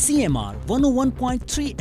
CMR 101.3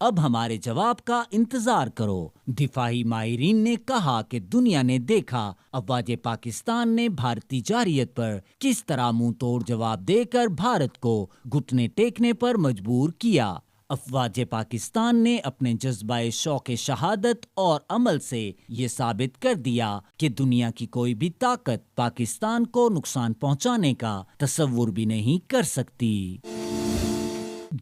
اب ہمارے جواب کا انتظار کرو۔ دفاعی ماہرین نے کہا کہ دنیا نے دیکھا افواج پاکستان نے بھارتی جارحیت پر کس طرح منہ توڑ جواب دے کر بھارت کو گھٹنے ٹیکنے پر مجبور کیا۔ افواج پاکستان نے اپنے جذبہ شوق شہادت اور عمل سے یہ ثابت کر دیا کہ دنیا کی کوئی بھی طاقت پاکستان کو نقصان پہنچانے کا تصور بھی نہیں کر سکتی۔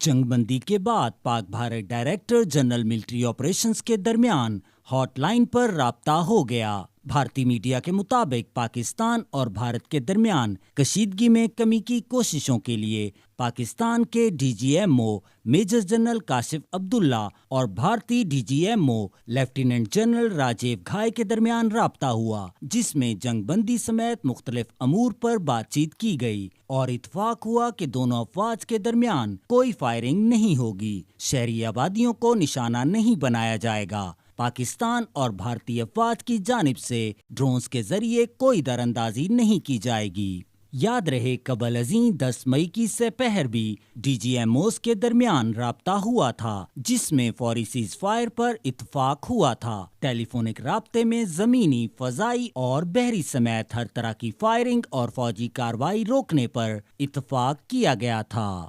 جنگ بندی کے بعد پاک Bharat director general military operations کے درمیان ہاٹ لائن پر رابطہ ہو گیا۔ بھارتی میڈیا کے مطابق پاکستان اور بھارت کے درمیان کشیدگی میں کمی کی کوششوں کے لیے پاکستان کے D G M O major general Kashif Abdullah اور بھارتی D G M O lieutenant general Rajiv Ghai کے درمیان رابطہ ہوا، جس میں جنگ بندی سمیت مختلف امور پر بات چیت کی گئی اور اتفاق ہوا کہ دونوں افواج کے درمیان کوئی فائرنگ نہیں ہوگی، شہری آبادیوں کو نشانہ نہیں بنایا جائے گا، پاکستان اور بھارتی افواج کی جانب سے ڈرونز کے ذریعے کوئی دراندازی نہیں کی جائے گی۔ یاد رہے قبل ازیں 10 مئی کی سپہر بھی ڈی جی ایم اوز کے درمیان رابطہ ہوا تھا، جس میں فوری سیز فائر پر اتفاق ہوا تھا۔ ٹیلی فونک رابطے میں زمینی، فضائی اور بحری سمیت ہر طرح کی فائرنگ اور فوجی کارروائی روکنے پر اتفاق کیا گیا تھا۔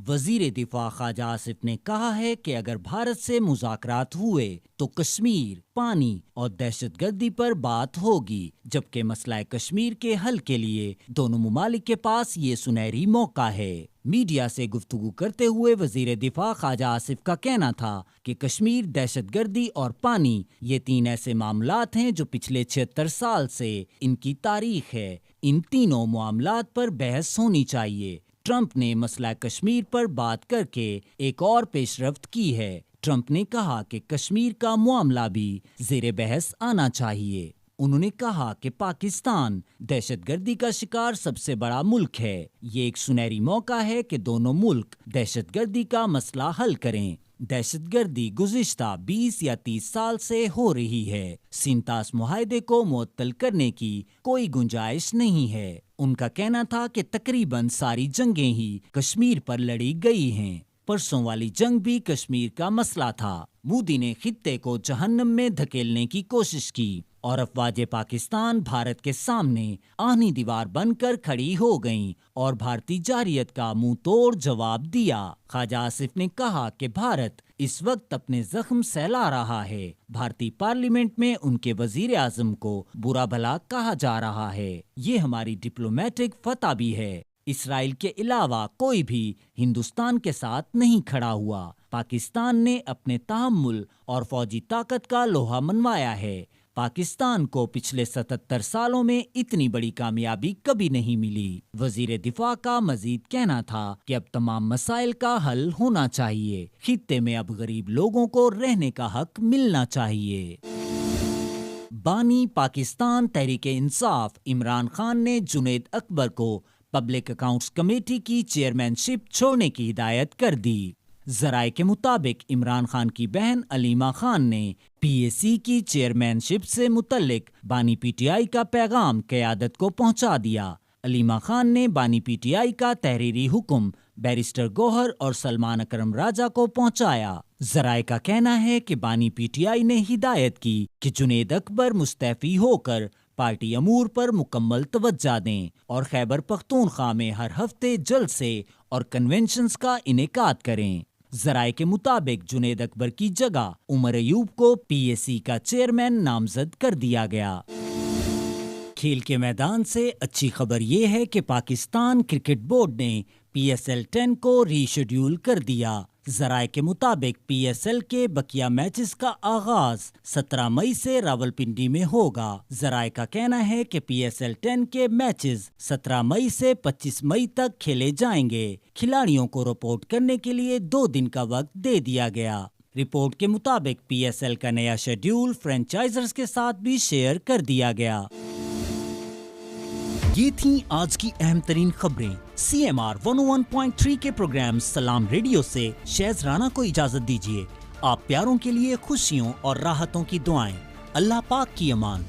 وزیر دفاع خواجہ آصف نے کہا ہے کہ اگر بھارت سے مذاکرات ہوئے تو کشمیر، پانی اور دہشت گردی پر بات ہوگی، جبکہ مسئلہ کشمیر کے حل کے لیے دونوں ممالک کے پاس یہ سنہری موقع ہے۔ میڈیا سے گفتگو کرتے ہوئے وزیر دفاع خواجہ آصف کا کہنا تھا کہ کشمیر، دہشت گردی اور پانی یہ 3 ایسے معاملات ہیں جو پچھلے 76 سال سے ان کی تاریخ ہے، ان تینوں معاملات پر بحث ہونی چاہیے۔ ٹرمپ نے مسئلہ کشمیر پر بات کر کے ایک اور پیش رفت کی ہے۔ ٹرمپ نے کہا کہ کشمیر کا معاملہ بھی زیر بحث آنا چاہیے۔ انہوں نے کہا کہ پاکستان دہشت گردی کا شکار سب سے بڑا ملک ہے، یہ ایک سنہری موقع ہے کہ دونوں ملک دہشت گردی کا مسئلہ حل کریں۔ دہشت گردی گزشتہ 20 یا 30 سال سے ہو رہی ہے، سینتاس معاہدے کو معطل کرنے کی کوئی گنجائش نہیں ہے۔ ان کا کہنا تھا کہ تقریباً ساری جنگیں ہی کشمیر پر لڑی گئی ہیں، پرسوں والی جنگ بھی کشمیر کا مسئلہ تھا۔ مودی نے خطے کو جہنم میں دھکیلنے کی کوشش کی اور افواج پاکستان بھارت کے سامنے آہنی دیوار بن کر کھڑی ہو گئیں اور بھارتی جارحیت کا منہ توڑ جواب دیا۔ خواجہ آصف نے کہا کہ بھارت اس وقت اپنے زخم سہلا رہا ہے۔ بھارتی پارلیمنٹ میں ان کے وزیر اعظم کو برا بھلا کہا جا رہا ہے، یہ ہماری ڈپلومیٹک فتح بھی ہے۔ اسرائیل کے علاوہ کوئی بھی ہندوستان کے ساتھ نہیں کھڑا ہوا۔ پاکستان نے اپنے تحمل اور فوجی طاقت کا لوہا منوایا ہے۔ پاکستان کو پچھلے 77 سالوں میں اتنی بڑی کامیابی کبھی نہیں ملی۔ وزیر دفاع کا مزید کہنا تھا کہ اب تمام مسائل کا حل ہونا چاہیے، خطے میں اب غریب لوگوں کو رہنے کا حق ملنا چاہیے۔ بانی پاکستان تحریک انصاف عمران خان نے جنید اکبر کو پبلک اکاؤنٹس کمیٹی کی چیئرمین شپ چھوڑنے کی ہدایت کر دی۔ ذرائع کے مطابق عمران خان کی بہن علیمہ خان نے پی اے سی کی چیئرمین شپ سے متعلق بانی پی ٹی آئی کا پیغام قیادت کو پہنچا دیا۔ علیمہ خان نے بانی پی ٹی آئی کا تحریری حکم بیرسٹر گوہر اور سلمان اکرم راجہ کو پہنچایا۔ ذرائع کا کہنا ہے کہ بانی پی ٹی آئی نے ہدایت کی کہ جنید اکبر مستعفی ہو کر پارٹی امور پر مکمل توجہ دیں اور خیبر پختونخوا میں ہر ہفتے جلسے اور کنونشنز کا انعقاد کریں۔ ذرائع کے مطابق جنید اکبر کی جگہ عمر ایوب کو پی اے سی کا چیئرمین نامزد کر دیا گیا۔ کھیل کے میدان سے اچھی خبر یہ ہے کہ پاکستان کرکٹ بورڈ نے پی ایس ایل 10 کو ری شیڈیول کر دیا۔ ذرائع کے مطابق پی ایس ایل کے بقیہ میچز کا آغاز 17 مئی سے راولپنڈی میں ہوگا۔ ذرائع کا کہنا ہے کہ پی ایس ایل 10 کے میچز 17 مئی سے 25 مئی تک کھیلے جائیں گے۔ کھلاڑیوں کو رپورٹ کرنے کے لیے 2 دن کا وقت دے دیا گیا۔ رپورٹ کے مطابق پی ایس ایل کا نیا شیڈیول فرینچائزرز کے ساتھ بھی شیئر کر دیا گیا۔ یہ تھیں آج کی اہم ترین خبریں۔ سی ایم آر 101.3 کے پروگرام سلام ریڈیو سے شیز رانا کو اجازت دیجیے۔ آپ پیاروں کے لیے خوشیوں اور راحتوں کی دعائیں۔ اللہ پاک کی امان۔